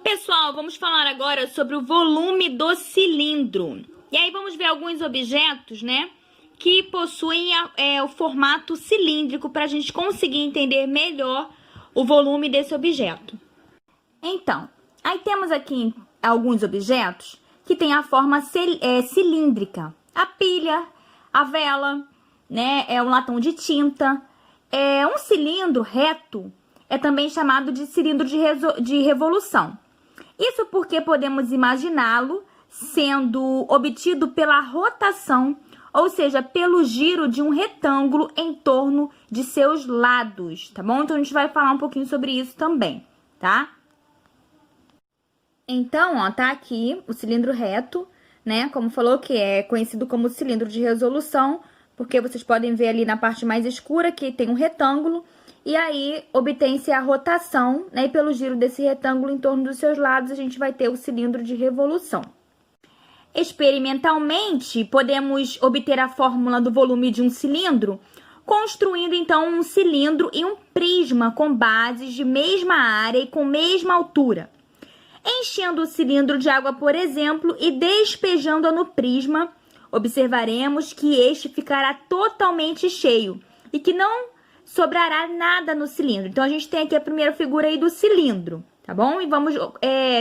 Pessoal, vamos falar agora sobre o volume do cilindro. E aí vamos ver alguns objetos, né, que possuem o formato cilíndrico para a gente conseguir entender melhor o volume desse objeto. Então, aí temos aqui alguns objetos que têm a forma cilíndrica. A pilha, a vela, né, um latão de tinta. Um cilindro reto é também chamado de cilindro de revolução. Isso porque podemos imaginá-lo sendo obtido pela rotação, ou seja, pelo giro de um retângulo em torno de seus lados, tá bom? Então, a gente vai falar um pouquinho sobre isso também, tá? Então, ó, tá aqui o cilindro reto, né? Como falou, que é conhecido como cilindro de resolução, porque vocês podem ver ali na parte mais escura que tem um retângulo, e aí obtém-se a rotação, né? E pelo giro desse retângulo em torno dos seus lados, a gente vai ter o cilindro de revolução. Experimentalmente, podemos obter a fórmula do volume de um cilindro, construindo então um cilindro e um prisma com bases de mesma área e com mesma altura. Enchendo o cilindro de água, por exemplo, e despejando-a no prisma, observaremos que este ficará totalmente cheio e que não sobrará nada no cilindro. Então, a gente tem aqui a primeira figura aí do cilindro, tá bom? E vamos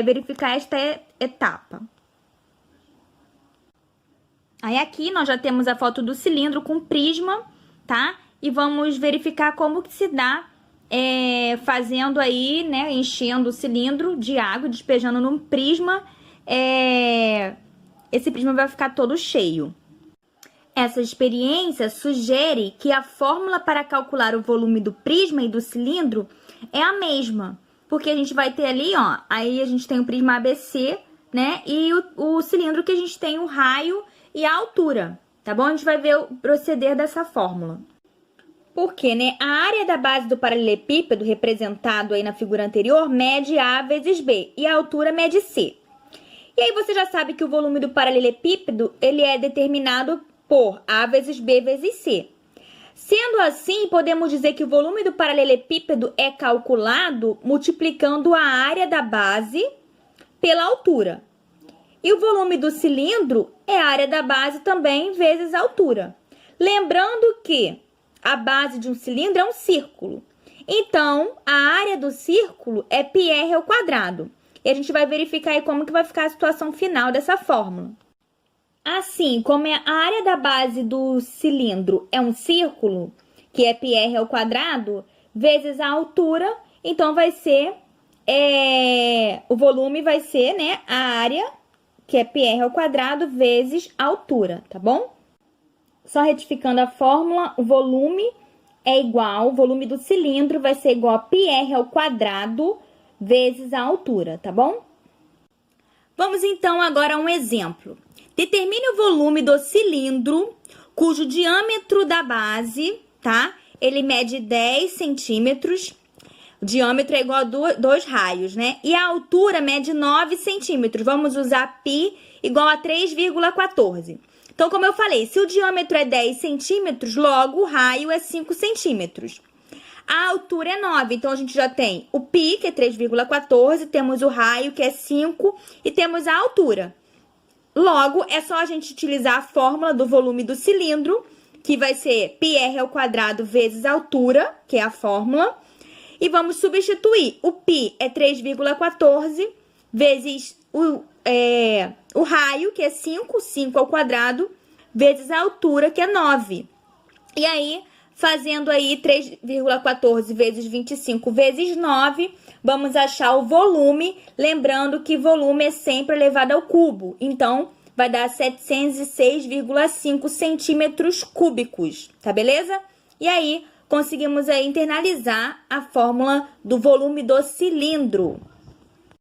verificar esta etapa. Aí, aqui, nós já temos a foto do cilindro com prisma, tá? E vamos verificar como que se dá fazendo aí, né, enchendo o cilindro de água, despejando num prisma, esse prisma vai ficar todo cheio. Essa experiência sugere que a fórmula para calcular o volume do prisma e do cilindro é a mesma, porque a gente vai ter ali, ó, aí a gente tem o prisma ABC, né, e o cilindro que a gente tem o raio e a altura, tá bom? A gente vai ver o proceder dessa fórmula. Porque, né, a área da base do paralelepípedo, representado aí na figura anterior, mede A vezes B e a altura mede C. E aí você já sabe que o volume do paralelepípedo, ele é determinado por A vezes B vezes C. Sendo assim, podemos dizer que o volume do paralelepípedo é calculado multiplicando a área da base pela altura. E o volume do cilindro é a área da base também vezes a altura. Lembrando que a base de um cilindro é um círculo. Então, a área do círculo é πr ao quadrado. E a gente vai verificar aí como que vai ficar a situação final dessa fórmula. Assim, como a área da base do cilindro é um círculo, que é πr ao quadrado, vezes a altura, então vai ser, o volume vai ser, né, a área, que é πr ao quadrado, vezes a altura, tá bom? Só retificando a fórmula, o volume o volume do cilindro vai ser igual a πr ao quadrado vezes a altura, tá bom? Vamos então agora a um exemplo. Determine o volume do cilindro, cujo diâmetro da base, tá? Ele mede 10 centímetros, o diâmetro é igual a 2 raios, né? E a altura mede 9 centímetros, vamos usar π igual a 3,14. Então, como eu falei, se o diâmetro é 10 centímetros, logo o raio é 5 centímetros. A altura é 9, então a gente já tem o π, que é 3,14, temos o raio, que é 5, e temos a altura. Logo, é só a gente utilizar a fórmula do volume do cilindro, que vai ser πr ao quadrado vezes a altura, que é a fórmula, e vamos substituir. O π é 3,14 vezes o raio, que é 5 ao quadrado, vezes a altura, que é 9. E aí, fazendo aí 3,14 vezes 25 vezes 9, vamos achar o volume, lembrando que volume é sempre elevado ao cubo. Então, vai dar 706,5 centímetros cúbicos, tá beleza? E aí, conseguimos aí internalizar a fórmula do volume do cilindro.